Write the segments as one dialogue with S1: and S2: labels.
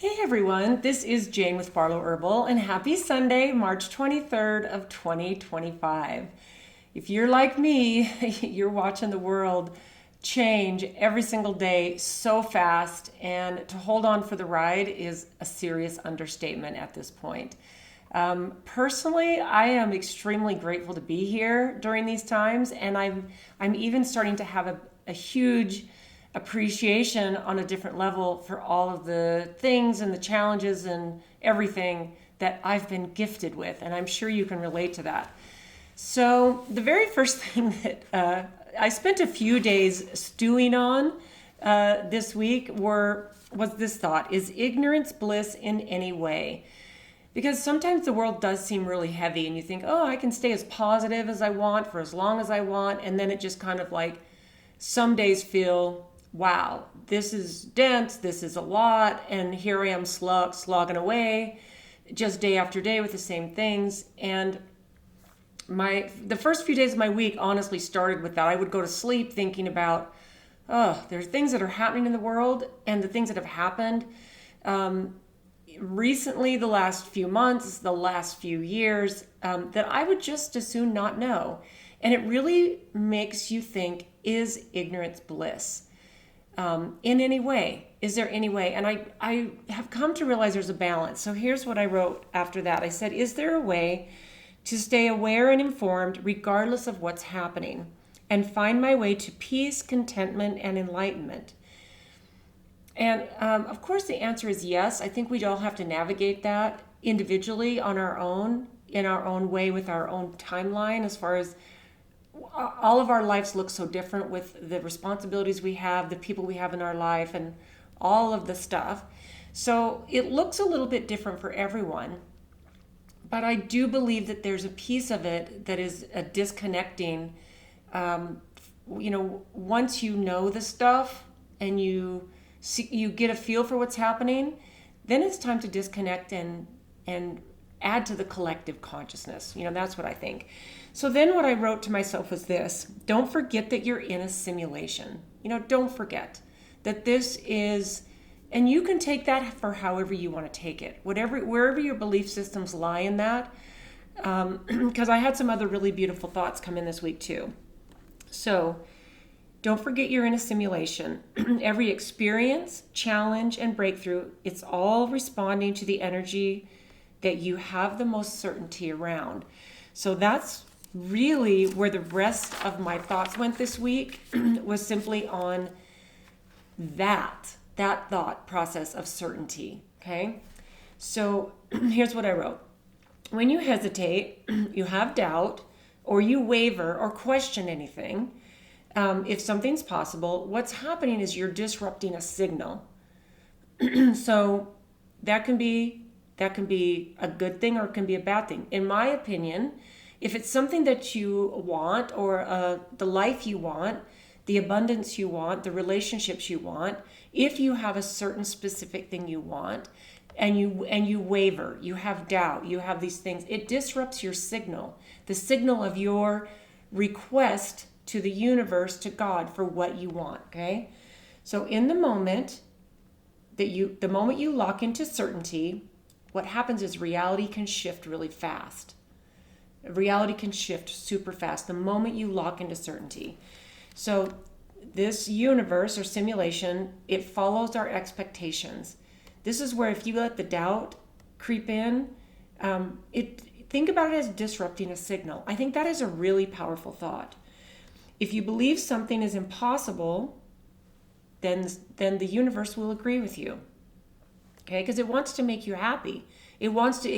S1: Hey everyone, this is Jane with Barlow Herbal, and happy Sunday, March 23rd of 2025. If you're like me, you're watching the world change every single day so fast, and to hold on for the ride is a serious understatement at this point. Personally, I am extremely grateful to be here during these times, and I'm even starting to have a huge appreciation on a different level for all of the things and the challenges and everything that I've been gifted with, and I'm sure you can relate to that. So the very first thing that I spent a few days stewing on this week was this thought: is ignorance bliss in any way? Because sometimes the world does seem really heavy and you think, oh, I can stay as positive as I want for as long as I want. And then it just kind of like some days feel, wow, this is dense, this is a lot. And here I am slogging away just day after day with the same things. And the first few days of my week honestly started with that. I would go to sleep thinking about, oh, there's things that are happening in the world and the things that have happened. Recently, the last few months, the last few years, that I would just as soon not know. And it really makes you think, is ignorance bliss? In any way? Is there any way? And I have come to realize there's a balance. So here's what I wrote after that. I said, is there a way to stay aware and informed regardless of what's happening and find my way to peace, contentment, and enlightenment? And of course, the answer is yes. I think we all have to navigate that individually on our own, in our own way, with our own timeline, as far as all of our lives look so different with the responsibilities we have, the people we have in our life, and all of the stuff. So it looks a little bit different for everyone. But I do believe that there's a piece of it that is a disconnecting. Once you know the stuff and you get a feel for what's happening, then it's time to disconnect and add to the collective consciousness. That's what I think. So then what I wrote to myself was this: don't forget that you're in a simulation. Don't forget that this is, and you can take that for however you want to take it, wherever your belief systems lie in that. Because I had some other really beautiful thoughts come in this week too. So don't forget you're in a simulation. Every experience, challenge, and breakthrough, it's all responding to the energy that you have the most certainty around. So that's really where the rest of my thoughts went this week, was simply on that thought process of certainty, okay? So here's what I wrote. When you hesitate, you have doubt, or you waver or question anything, if something's possible, what's happening is you're disrupting a signal. So that can be a good thing or it can be a bad thing. In my opinion, if it's something that you want, or the life you want, the abundance you want, the relationships you want, if you have a certain specific thing you want, and you waver, you have doubt, you have these things, it disrupts your signal, the signal of your request to the universe, to God, for what you want, okay? So in the moment you lock into certainty, what happens is reality can shift really fast. Reality can shift super fast the moment you lock into certainty. So this universe or simulation, it follows our expectations. This is where if you let the doubt creep in, think about it as disrupting a signal. I think that is a really powerful thought. If you believe something is impossible, then the universe will agree with you, okay? Because it wants to make you happy. It wants to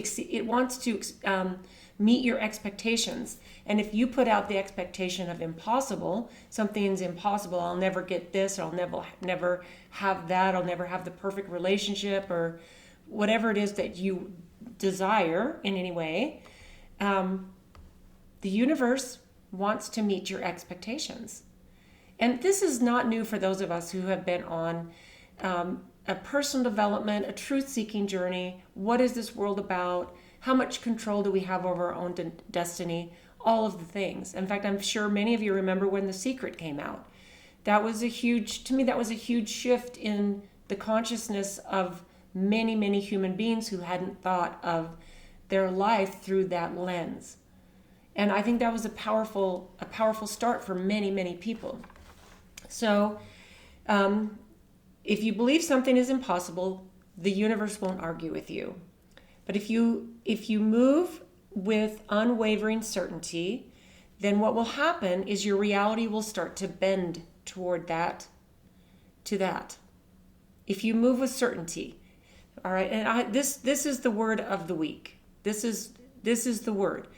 S1: meet your expectations. And if you put out the expectation of impossible, something's impossible, I'll never get this, I'll never have that, I'll never have the perfect relationship, or whatever it is that you desire in any way, the universe wants to meet your expectations. And this is not new for those of us who have been on a personal development, a truth-seeking journey. What is this world about? How much control do we have over our own destiny? All of the things. In fact, I'm sure many of you remember when The Secret came out. That was a huge shift in the consciousness of many, many human beings who hadn't thought of their life through that lens. And I think that was a powerful start for many, many people. So if you believe something is impossible, the universe won't argue with you. But if you move with unwavering certainty, then what will happen is your reality will start to bend toward that, to that. If you move with certainty, all right. And this is the word of the week. This is the word,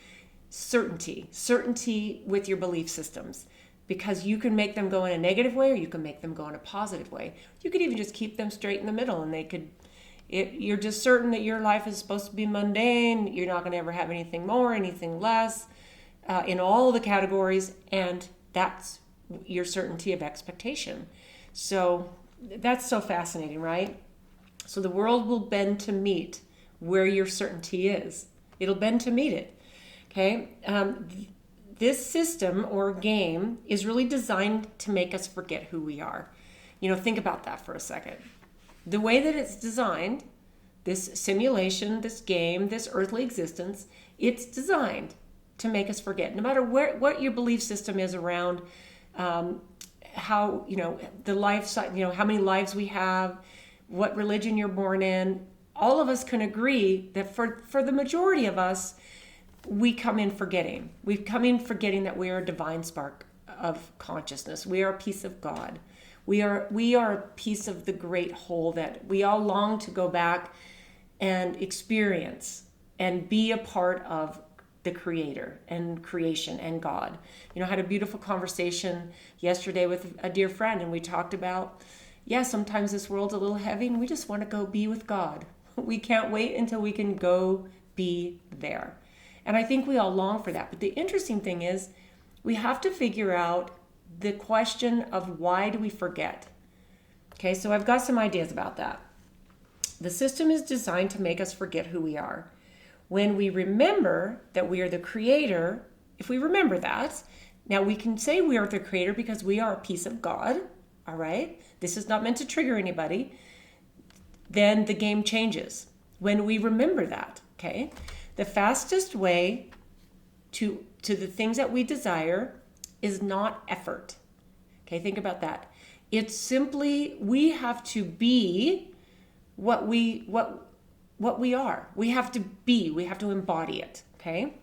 S1: certainty with your belief systems, because you can make them go in a negative way, or you can make them go in a positive way. You could even just keep them straight in the middle, and you're just certain that your life is supposed to be mundane. You're not going to ever have anything more, anything less, in all the categories, and that's your certainty of expectation. So that's so fascinating, right? So the world will bend to meet where your certainty is. It'll bend to meet it. Okay? This system or game is really designed to make us forget who we are. Think about that for a second. The way that it's designed, this simulation, this game, this earthly existence, it's designed to make us forget. No matter what your belief system is around how, the life, how many lives we have, what religion you're born in, all of us can agree that for the majority of us, we come in forgetting. We come in forgetting that we are a divine spark of consciousness. We are a piece of God. We are a piece of the great whole that we all long to go back and experience and be a part of the Creator and creation and God. I had a beautiful conversation yesterday with a dear friend, and we talked about, sometimes this world's a little heavy and we just want to go be with God. We can't wait until we can go be there. And I think we all long for that. But the interesting thing is, we have to figure out the question of why do we forget? Okay, so I've got some ideas about that. The system is designed to make us forget who we are. When we remember that we are the Creator, if we remember that, now we can say we are the Creator because we are a piece of God, all right? This is not meant to trigger anybody. Then the game changes when we remember that, okay? The fastest way to the things that we desire is not effort. Okay, think about that. It's simply, we have to be what we are. We have to be, we have to embody it, okay?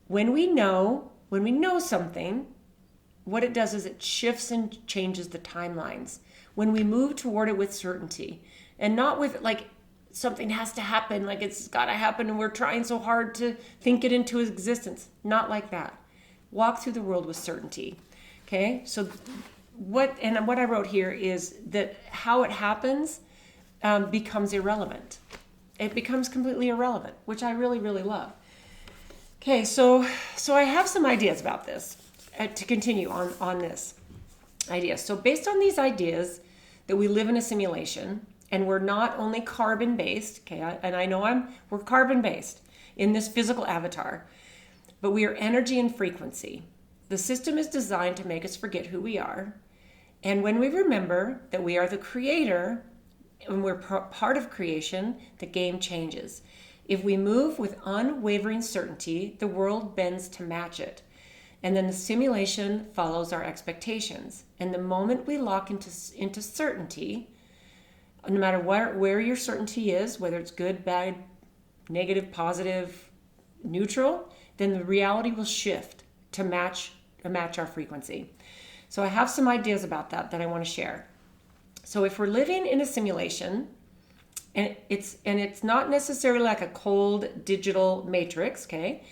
S1: When we know something, what it does is it shifts and changes the timelines. When we move toward it with certainty, and not with like something has to happen, like it's got to happen and we're trying so hard to think it into existence. Not like that. Walk through the world with certainty. Okay? So what I wrote here is that how it happens becomes irrelevant. It becomes completely irrelevant, which I really, really love. Okay, so I have some ideas about this to continue on this idea. So based on these ideas that we live in a simulation, and we're not only carbon-based, okay, and I know we're carbon-based in this physical avatar, but we are energy and frequency. The system is designed to make us forget who we are. And when we remember that we are the Creator, and we're part of creation, the game changes. If we move with unwavering certainty, the world bends to match it. And then the simulation follows our expectations. And the moment we lock into certainty, no matter where your certainty is, whether it's good, bad, negative, positive, neutral, then the reality will shift to match our frequency. So I have some ideas about that I want to share. So if we're living in a simulation, and it's not necessarily like a cold digital matrix, okay?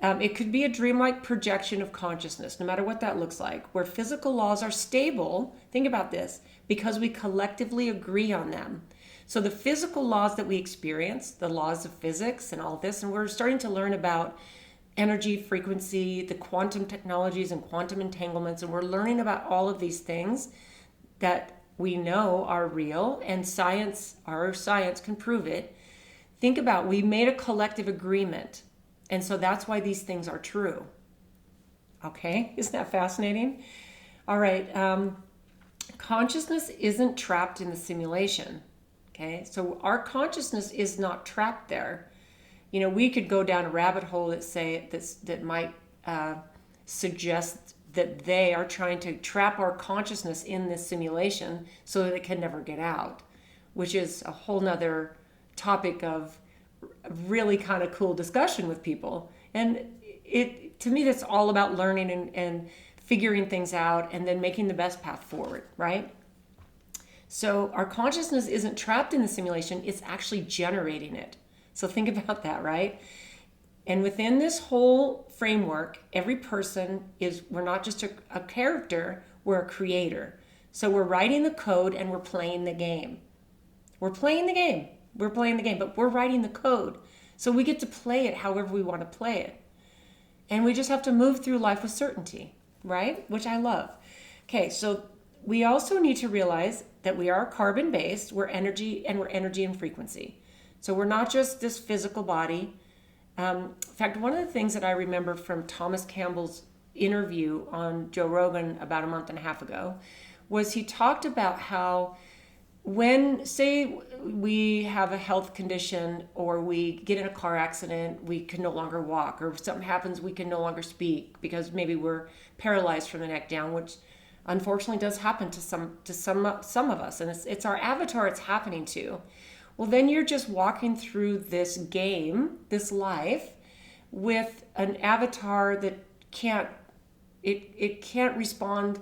S1: It could be a dreamlike projection of consciousness, no matter what that looks like, where physical laws are stable. Think about this, because we collectively agree on them. So the physical laws that we experience, the laws of physics and all this, and we're starting to learn about energy, frequency, the quantum technologies and quantum entanglements, and we're learning about all of these things that we know are real, and our science can prove it. Think about, we made a collective agreement. And so that's why these things are true. Okay, isn't that fascinating? All right, consciousness isn't trapped in the simulation. Okay, so our consciousness is not trapped there. You know, we could go down a rabbit hole that might suggest that they are trying to trap our consciousness in this simulation so that it can never get out, which is a whole nother topic of really kind of cool discussion with people. And it, to me, that's all about learning and figuring things out and then making the best path forward, right? So our consciousness isn't trapped in the simulation, it's actually generating it. So think about that, right? And within this whole framework, every person we're not just a character, we're a creator. So we're writing the code and we're playing the game. We're playing the game, but we're writing the code. So we get to play it however we want to play it. And we just have to move through life with certainty, right? Which I love. Okay, so we also need to realize that we are carbon-based, we're energy and frequency. So we're not just this physical body. In fact, one of the things that I remember from Thomas Campbell's interview on Joe Rogan about a month and a half ago was he talked about how when, say, we have a health condition or we get in a car accident, we can no longer walk, or if something happens, we can no longer speak because maybe we're paralyzed from the neck down, which unfortunately does happen to some of us, and it's our avatar it's happening to. Well, then you're just walking through this game, this life, with an avatar that can't respond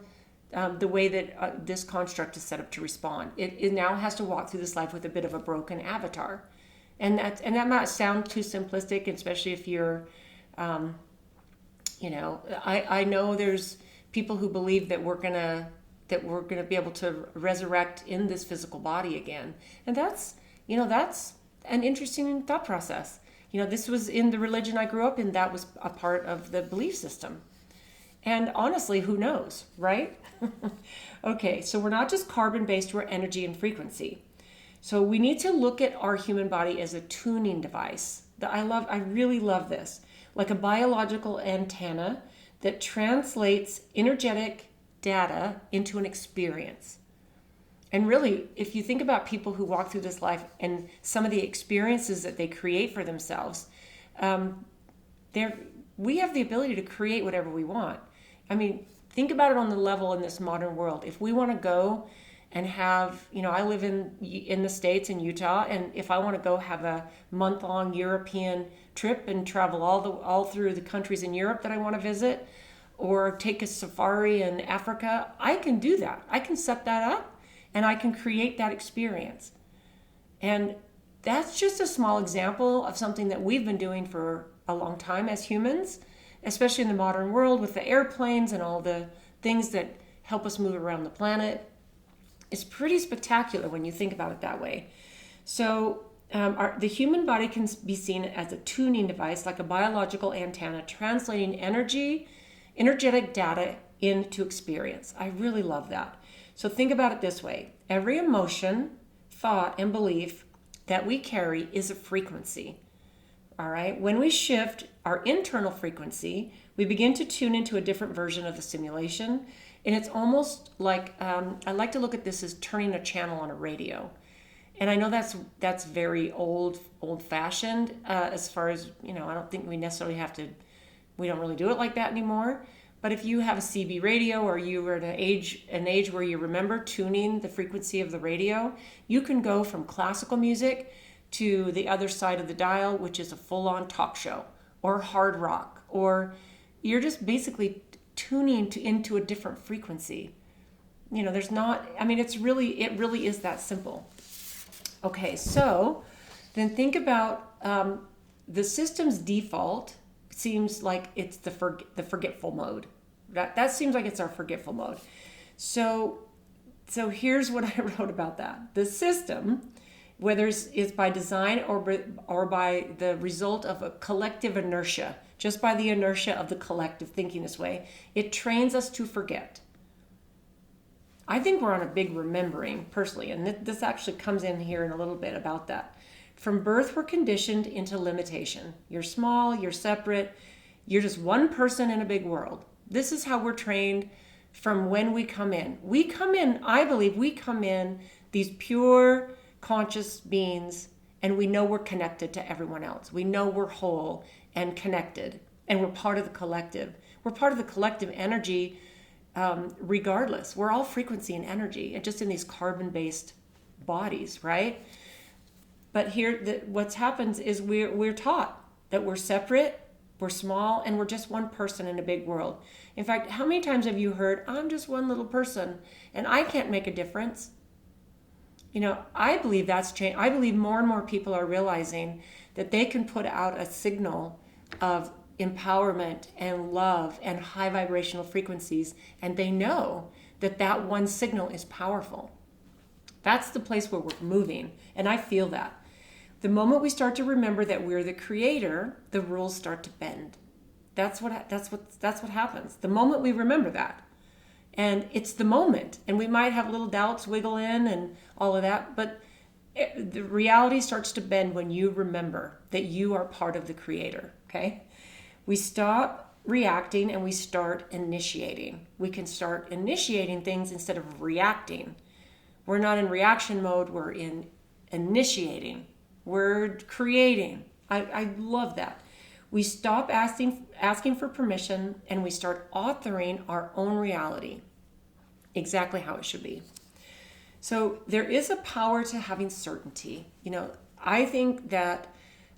S1: the way that this construct is set up to respond. It now has to walk through this life with a bit of a broken avatar, and that might sound too simplistic, especially if you're, I know there's people who believe that we're gonna be able to resurrect in this physical body again, and that's an interesting thought process. This was in the religion I grew up in. That was a part of the belief system. And honestly, who knows, right? Okay, so we're not just carbon-based, we're energy and frequency. So we need to look at our human body as a tuning device. I really love this. Like a biological antenna that translates energetic data into an experience. And really, if you think about people who walk through this life and some of the experiences that they create for themselves, we have the ability to create whatever we want. I mean, think about it on the level in this modern world. If we want to go and have, I live in the States, in Utah, and if I want to go have a month-long European trip and travel all through the countries in Europe that I want to visit, or take a safari in Africa, I can do that. I can set that up, and I can create that experience. And that's just a small example of something that we've been doing for a long time as humans, especially in the modern world with the airplanes and all the things that help us move around the planet. It's pretty spectacular when you think about it that way. So the human body can be seen as a tuning device, like a biological antenna, translating energetic data into experience. I really love that. So think about it this way. Every emotion, thought, and belief that we carry is a frequency. All right. When we shift our internal frequency, we begin to tune into a different version of the simulation. And it's almost like, I like to look at this as turning a channel on a radio. And I know that's very old fashioned as far as, I don't think we necessarily we don't really do it like that anymore. But if you have a CB radio, or you are at an age where you remember tuning the frequency of the radio, you can go from classical music to the other side of the dial, which is a full-on talk show or hard rock, or you're just basically tuning into a different frequency. It really is that simple. Okay, so then think about the system's default seems like it's the forgetful mode. That seems like it's our forgetful mode. So here's what I wrote about that. The system, whether it's by design or by the result of a collective inertia, just by the inertia of the collective thinking this way, it trains us to forget. I think we're on a big remembering, personally, and this actually comes in here in a little bit about that. From birth, we're conditioned into limitation. You're small, you're separate, you're just one person in a big world. This is how we're trained from when we come in. I believe we come in these pure, conscious beings, and we know we're connected to everyone else. We know we're whole and connected, and we're part of the collective. We're part of the collective energy regardless. We're all frequency and energy, and just in these carbon-based bodies, right? But here, what's happens is we're taught that we're separate, we're small, and we're just one person in a big world. In fact, how many times have you heard, I'm just one little person, and I can't make a difference? I believe that's changed. I believe more and more people are realizing that they can put out a signal of empowerment and love and high vibrational frequencies, and they know that that one signal is powerful. That's the place where we're moving, and I feel that. The moment we start to remember that we're the creator, the rules start to bend. That's what happens. The moment we remember that. And it's the moment, and we might have little doubts wiggle in and all of that, but the reality starts to bend when you remember that you are part of the creator, okay? We stop reacting and we start initiating. We can start initiating things instead of reacting. We're not in reaction mode, we're in initiating. We're creating. I love that. We stop asking for permission, and we start authoring our own reality, exactly how it should be. So there is a power to having certainty. I think that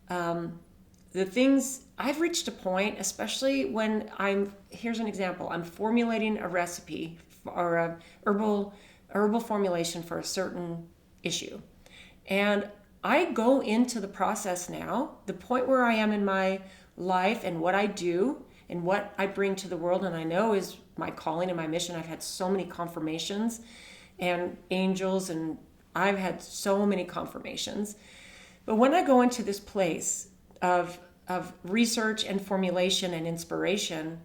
S1: the things, I've reached a point, especially when here's an example, I'm formulating a recipe or a herbal formulation for a certain issue. And I go into the process now, the point where I am in my life and what I do and what I bring to the world, and I know is my calling and my mission. I've had so many confirmations and angels, and I've had so many confirmations. But when I go into this place of research and formulation and inspiration,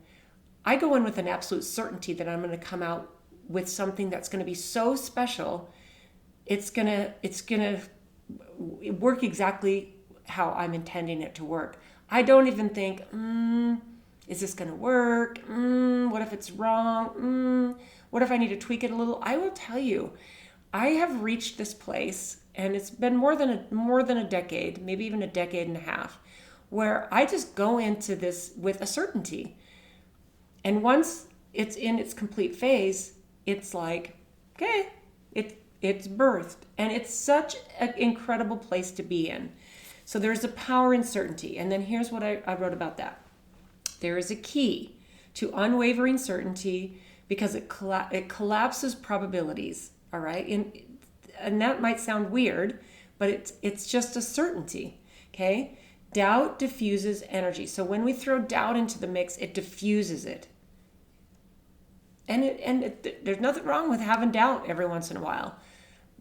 S1: I go in with an absolute certainty that I'm going to come out with something that's going to be so special. It's going to work exactly how I'm intending it to work. I don't even think, is this going to work? What if it's wrong? What if I need to tweak it a little? I will tell you, I have reached this place, and it's been more than a decade, maybe even a decade and a half, where I just go into this with a certainty. And once it's in its complete phase, it's like, okay, it's birthed. And it's such an incredible place to be in. So there's a power in certainty. And then here's what I wrote about that. There is a key to unwavering certainty because it collapses probabilities, all right? And that might sound weird, but it's just a certainty, okay? Doubt diffuses energy. So when we throw doubt into the mix, it diffuses it. And there's nothing wrong with having doubt every once in a while.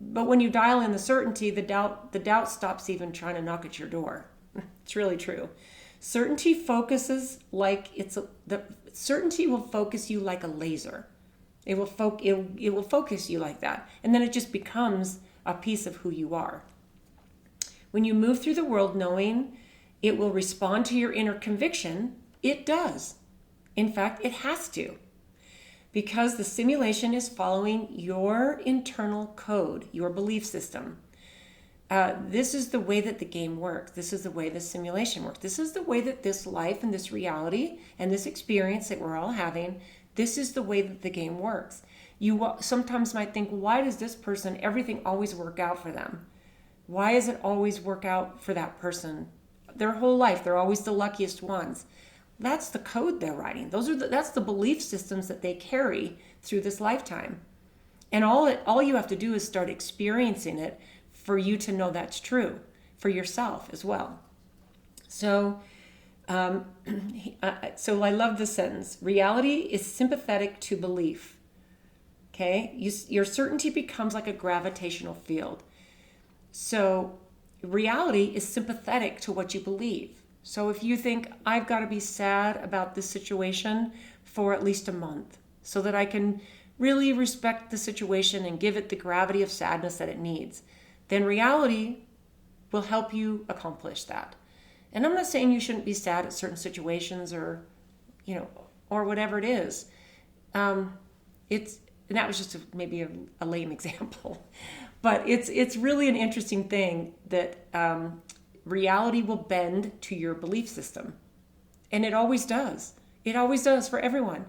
S1: But when you dial in the certainty, the doubt stops even trying to knock at your door. It's really true. Certainty focuses like certainty will focus you like a laser. It will focus you like that, and then it just becomes a piece of who you are. When you move through the world knowing it will respond to your inner conviction, it does. In fact, it has to. Because the simulation is following your internal code, your belief system. This is the way that the game works. This is the way the simulation works. This is the way that this life and this reality and this experience that we're all having, this is the way that the game works. You sometimes might think, why does this person, everything always work out for them? Why does it always work out for that person? Their whole life, they're always the luckiest ones. That's the code they're writing. That's the belief systems that they carry through this lifetime. And all you have to do is start experiencing it for you to know that's true for yourself as well. So I love this sentence. Reality is sympathetic to belief. Okay? Your certainty becomes like a gravitational field. So reality is sympathetic to what you believe. So if you think, I've got to be sad about this situation for at least a month so that I can really respect the situation and give it the gravity of sadness that it needs, then reality will help you accomplish that. And I'm not saying you shouldn't be sad at certain situations or whatever it is. And that was just maybe a lame example. But it's really an interesting thing that reality will bend to your belief system, and it always does. It always does for everyone.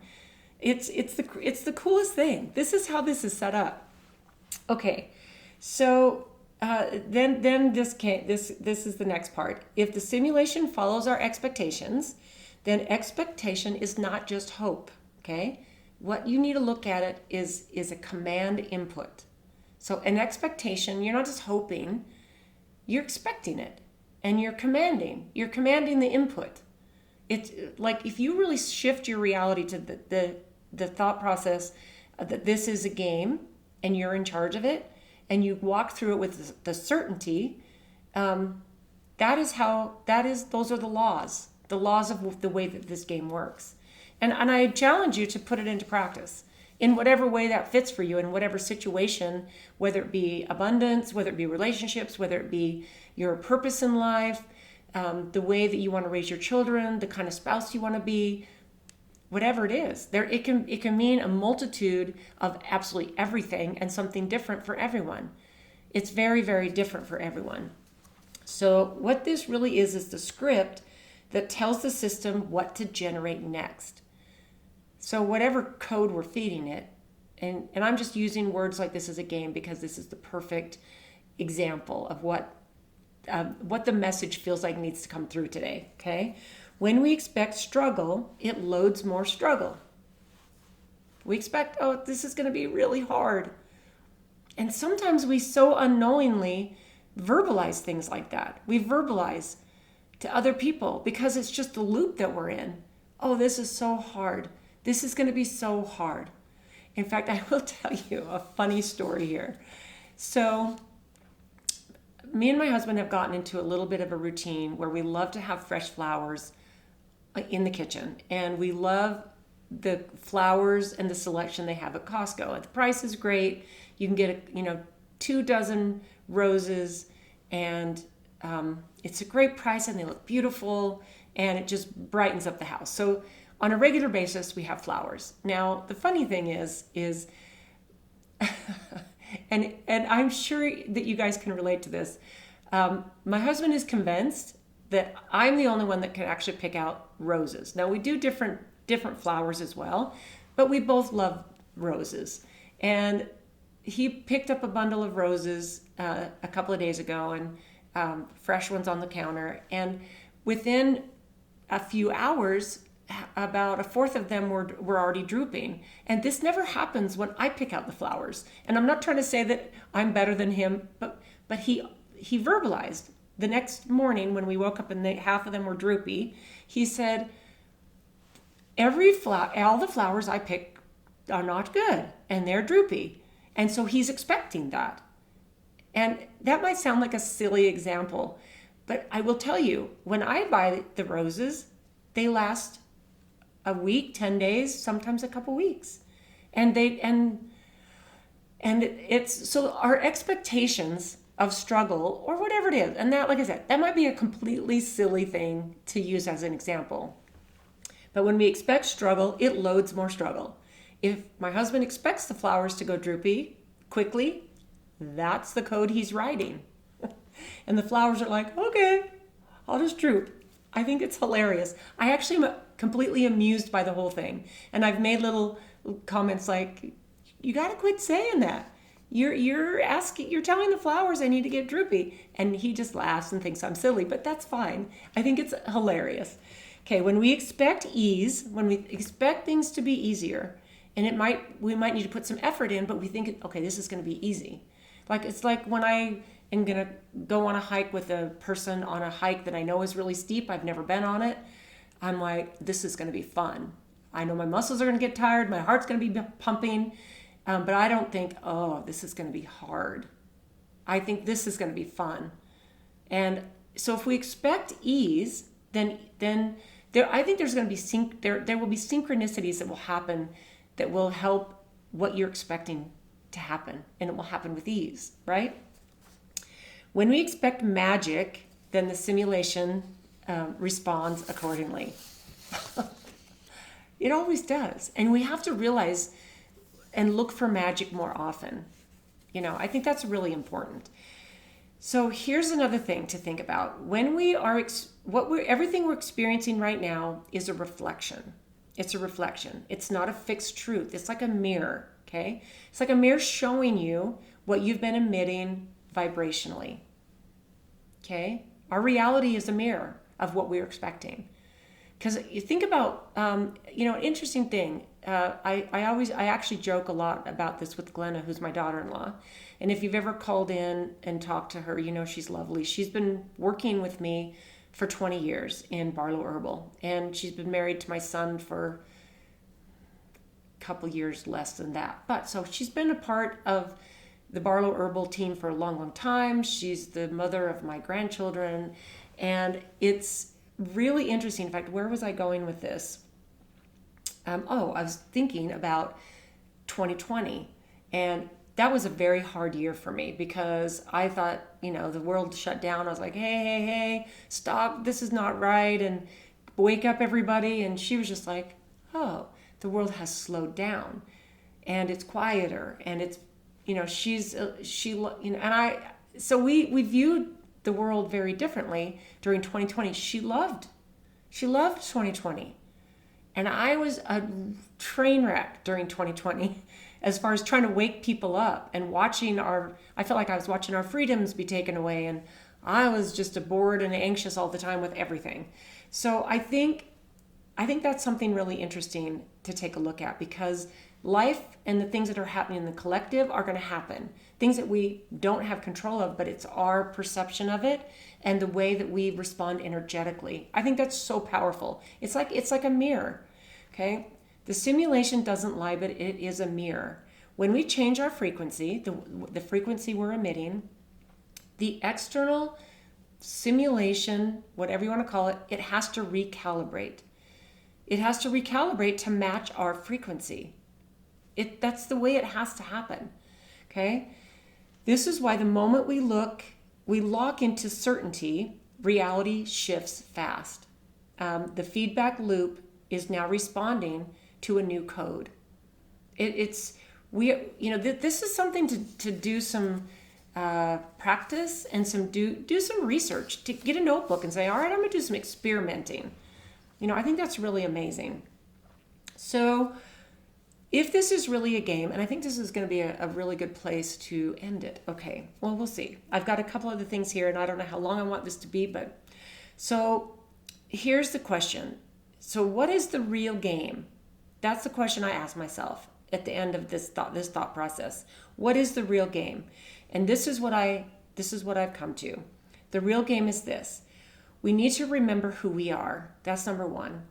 S1: It's the coolest thing. This is how this is set up. Okay, so then this is the next part. If the simulation follows our expectations, then expectation is not just hope. Okay, what you need to look at it is a command input. So an expectation, you're not just hoping, you're expecting it, and you're commanding the input. It's like if you really shift your reality to the thought process that this is a game and you're in charge of it, and you walk through it with the certainty, those are the laws of the way that this game works. And I challenge you to put it into practice in whatever way that fits for you, in whatever situation, whether it be abundance, whether it be relationships, whether it be your purpose in life, the way that you want to raise your children, the kind of spouse you want to be, whatever it is. It can mean a multitude of absolutely everything and something different for everyone. It's very, very different for everyone. So what this really is the script that tells the system what to generate next. So whatever code we're feeding it, and I'm just using words like this as a game because this is the perfect example of what the message feels like needs to come through today, okay? When we expect struggle, it loads more struggle. We expect, this is going to be really hard. And sometimes we so unknowingly verbalize things like that. We verbalize to other people because it's just the loop that we're in. Oh, this is so hard. This is going to be so hard. In fact, I will tell you a funny story here. So me and my husband have gotten into a little bit of a routine where we love to have fresh flowers in the kitchen. And we love the flowers and the selection they have at Costco. The price is great. You can get 2 dozen roses, and it's a great price, and they look beautiful, and it just brightens up the house. So on a regular basis, we have flowers. Now, the funny thing is and I'm sure that you guys can relate to this. My husband is convinced that I'm the only one that can actually pick out roses. Now, we do different flowers as well, but we both love roses. And he picked up a bundle of roses a couple of days ago, and fresh ones on the counter. And within a few hours, about a fourth of them were already drooping. And this never happens when I pick out the flowers. And I'm not trying to say that I'm better than him, but he verbalized the next morning when we woke up and half of them were droopy. He said, all the flowers I pick are not good and they're droopy. And so he's expecting that. And that might sound like a silly example, but I will tell you, when I buy the roses, they last a week, 10 days, sometimes a couple weeks. And it's so our expectations of struggle or whatever it is, and that, like I said, that might be a completely silly thing to use as an example. But when we expect struggle, it loads more struggle. If my husband expects the flowers to go droopy quickly, that's the code he's writing. And the flowers are like, okay, I'll just droop. I think it's hilarious. I actually am completely amused by the whole thing. And I've made little comments like, you got to quit saying that. You're telling the flowers I need to get droopy. And he just laughs and thinks I'm silly, but that's fine. I think it's hilarious. Okay, when we expect ease, when we expect things to be easier, and we might need to put some effort in, but we think, okay, this is going to be easy. It's like when I am going to go on a hike with a person on a hike that I know is really steep, I've never been on it, I'm like, this is going to be fun. I know my muscles are going to get tired, my heart's going to be pumping, but I don't think, this is going to be hard. I think this is going to be fun. And so if we expect ease, then I think there's going to be there will be synchronicities that will happen that will help what you're expecting to happen, and it will happen with ease, right? When we expect magic, then the simulation responds accordingly. It always does. And we have to realize and look for magic more often. I think that's really important. So here's another thing to think about. When we are, everything we're experiencing right now is a reflection. It's a reflection. It's not a fixed truth. It's like a mirror, okay? It's like a mirror showing you what you've been emitting vibrationally, okay? Our reality is a mirror of what we're expecting. Because you think about, an interesting thing. I actually joke a lot about this with Glenna, who's my daughter-in-law. And if you've ever called in and talked to her, she's lovely. She's been working with me for 20 years in Barlow Herbal. And she's been married to my son for a couple years less than that. But so she's been a part of the Barlow Herbal team for a long, long time. She's the mother of my grandchildren. And it's really interesting. In fact, where was I going with this? I was thinking about 2020, and that was a very hard year for me because I thought, the world shut down. I was like, hey, stop, this is not right, and wake up everybody. And she was just like, oh, the world has slowed down and it's quieter, and it's, so we viewed the world very differently during 2020. She loved 2020. And I was a train wreck during 2020 as far as trying to wake people up and I felt like I was watching our freedoms be taken away, and I was just bored and anxious all the time with everything. So I think that's something really interesting to take a look at, because life and the things that are happening in the collective are going to happen. Things that we don't have control of, but it's our perception of it and the way that we respond energetically. I think that's so powerful. It's like a mirror, okay? The simulation doesn't lie, but it is a mirror. When we change our frequency, the frequency we're emitting, the external simulation, whatever you want to call it, it has to recalibrate. It has to recalibrate to match our frequency. That's the way it has to happen, okay? This is why the moment we lock into certainty, reality shifts fast. The feedback loop is now responding to a new code. This is something to do some practice and do some research, to get a notebook and say, all right, I'm going to do some experimenting. I think that's really amazing. So if this is really a game, and I think this is going to be a really good place to end it. Okay, well, we'll see. I've got a couple other things here, and I don't know how long I want this to be, but so here's the question. So what is the real game? That's the question I ask myself at the end of this thought process. What is the real game? And this is what I've come to. The real game is this. We need to remember who we are. That's number one.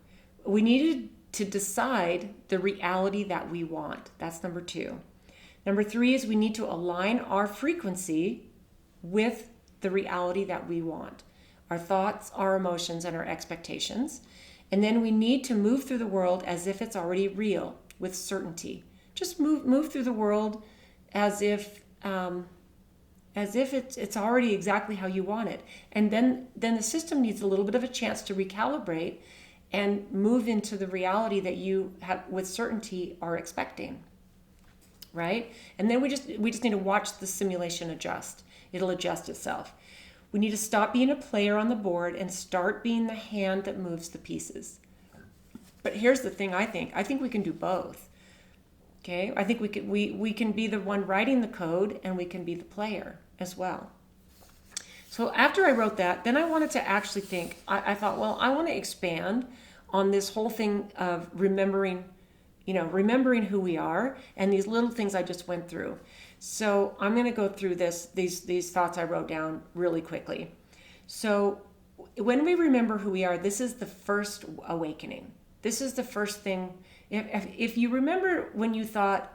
S1: We need to decide the reality that we want. That's number two. Number three is we need to align our frequency with the reality that we want. Our thoughts, our emotions, and our expectations. And then we need to move through the world as if it's already real, with certainty. Just move through the world as if it's already exactly how you want it. And then the system needs a little bit of a chance to recalibrate and move into the reality that you have with certainty are expecting, right? And then we just need to watch the simulation adjust. It'll adjust itself. We need to stop being a player on the board and start being the hand that moves the pieces. But here's the thing. I think we can do both. Okay, I think we can be the one writing the code, and we can be the player as well. So after I wrote that, then I wanted to actually think, I thought, well, I want to expand on this whole thing of remembering who we are and these little things I just went through. So I'm going to go through these thoughts I wrote down really quickly. So when we remember who we are, this is the first awakening. This is the first thing. If you remember when you thought,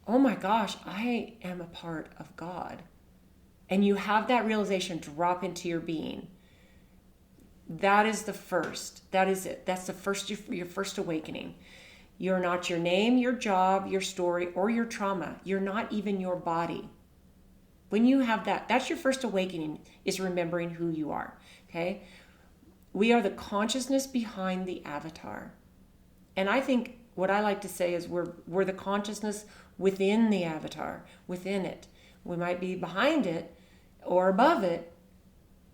S1: oh my gosh, I am a part of God, and you have that realization drop into your being, that is the first. That is it. That's the first, your first awakening. You're not your name, your job, your story, or your trauma. You're not even your body. When you have that, that's your first awakening, is remembering who you are, okay? We are the consciousness behind the avatar. And I think what I like to say is we're the consciousness within the avatar, within it. We might be behind it or above it.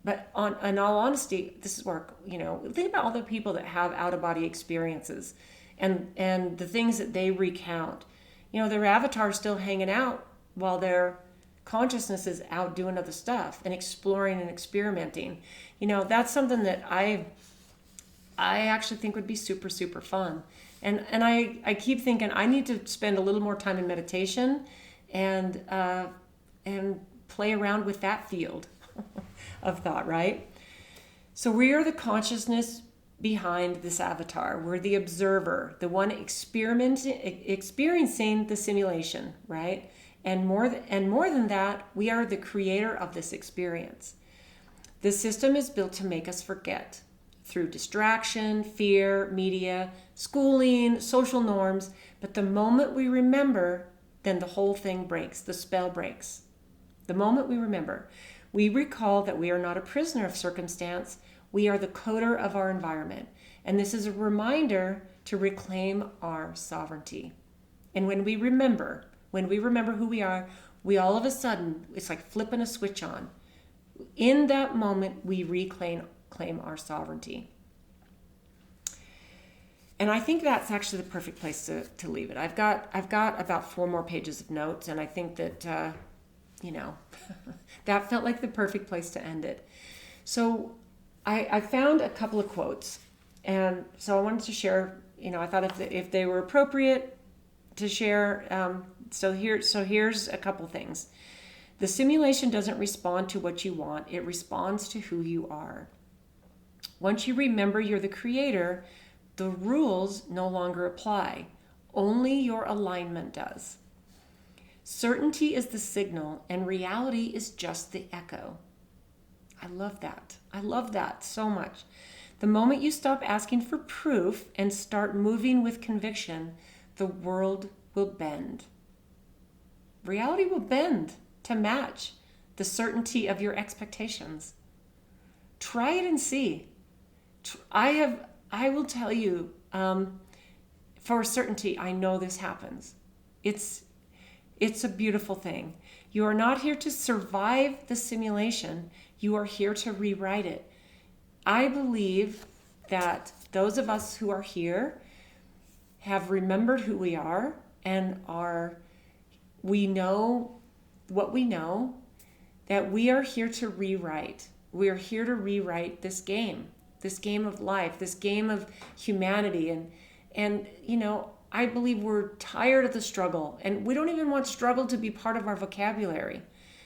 S1: But in all honesty, this is where, think about all the people that have out-of-body experiences and the things that they recount. Their avatar's still hanging out while their consciousness is out doing other stuff and exploring and experimenting. That's something that I actually think would be super, super fun. And I keep thinking I need to spend a little more time in meditation and play around with that field of thought, right? So we are the consciousness behind this avatar. We're the observer, the one experiencing the simulation, right? And more than that, we are the creator of this experience. The system is built to make us forget through distraction, fear, media, schooling, social norms. But the moment we remember, then the whole thing breaks, the spell breaks. The moment we remember, we recall that we are not a prisoner of circumstance. We are the coder of our environment. And this is a reminder to reclaim our sovereignty. And when we remember who we are, we all of a sudden, it's like flipping a switch on. In that moment, we claim our sovereignty. And I think that's actually the perfect place to leave it. I've got about 4 more pages of notes, and I think that, that felt like the perfect place to end it. So I found a couple of quotes, and so I wanted to share, I thought if they were appropriate to share. So here's a couple things. The simulation doesn't respond to what you want. It responds to who you are. Once you remember you're the creator, the rules no longer apply. Only your alignment does. Certainty is the signal, and reality is just the echo. I love that. I love that so much. The moment you stop asking for proof and start moving with conviction, the world will bend. Reality will bend to match the certainty of your expectations. Try it and see. I will tell you, for certainty, I know this happens. It's a beautiful thing. You are not here to survive the simulation. You are here to rewrite it. I believe that those of us who are here have remembered who we are and we know what we know, that we are here to rewrite. We are here to rewrite this game of life, this game of humanity. And I believe we're tired of the struggle, and we don't even want struggle to be part of our vocabulary.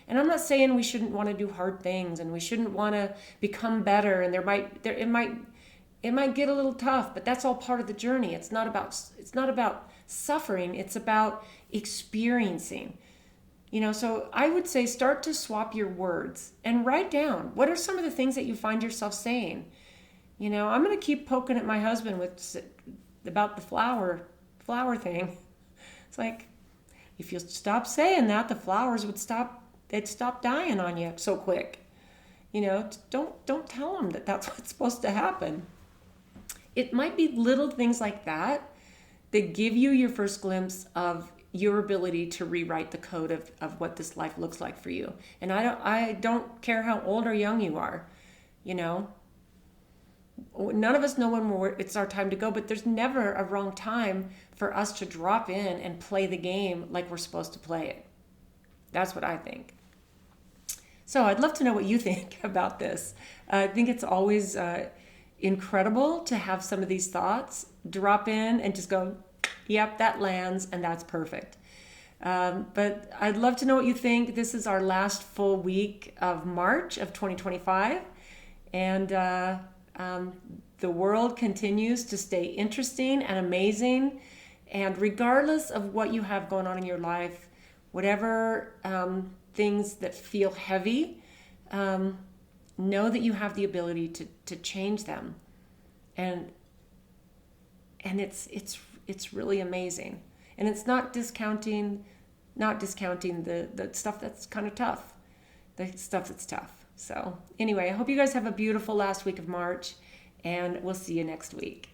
S1: And I'm not saying we shouldn't want to do hard things and we shouldn't want to become better, and it might get a little tough, but that's all part of the journey. It's not about suffering, it's about experiencing. So I would say start to swap your words and write down what are some of the things that you find yourself saying. I'm going to keep poking at my husband about the flower thing. It's like, if you stop saying that, the flowers they'd stop dying on you so quick. Don't tell them that that's what's supposed to happen. It might be little things like that give you your first glimpse of your ability to rewrite the code of what this life looks like for you. And I don't care how old or young you are, none of us know when it's our time to go, but there's never a wrong time for us to drop in and play the game like we're supposed to play it. That's what I think. So I'd love to know what you think about this. I think it's always incredible to have some of these thoughts drop in and just go, yep, that lands, and that's perfect. But I'd love to know what you think. This is our last full week of March of 2025. And the world continues to stay interesting and amazing. And regardless of what you have going on in your life, whatever things that feel heavy, know that you have the ability to change them. And it's really amazing. And it's not discounting the stuff that's kind of tough, the stuff that's tough. So anyway, I hope you guys have a beautiful last week of March, and we'll see you next week.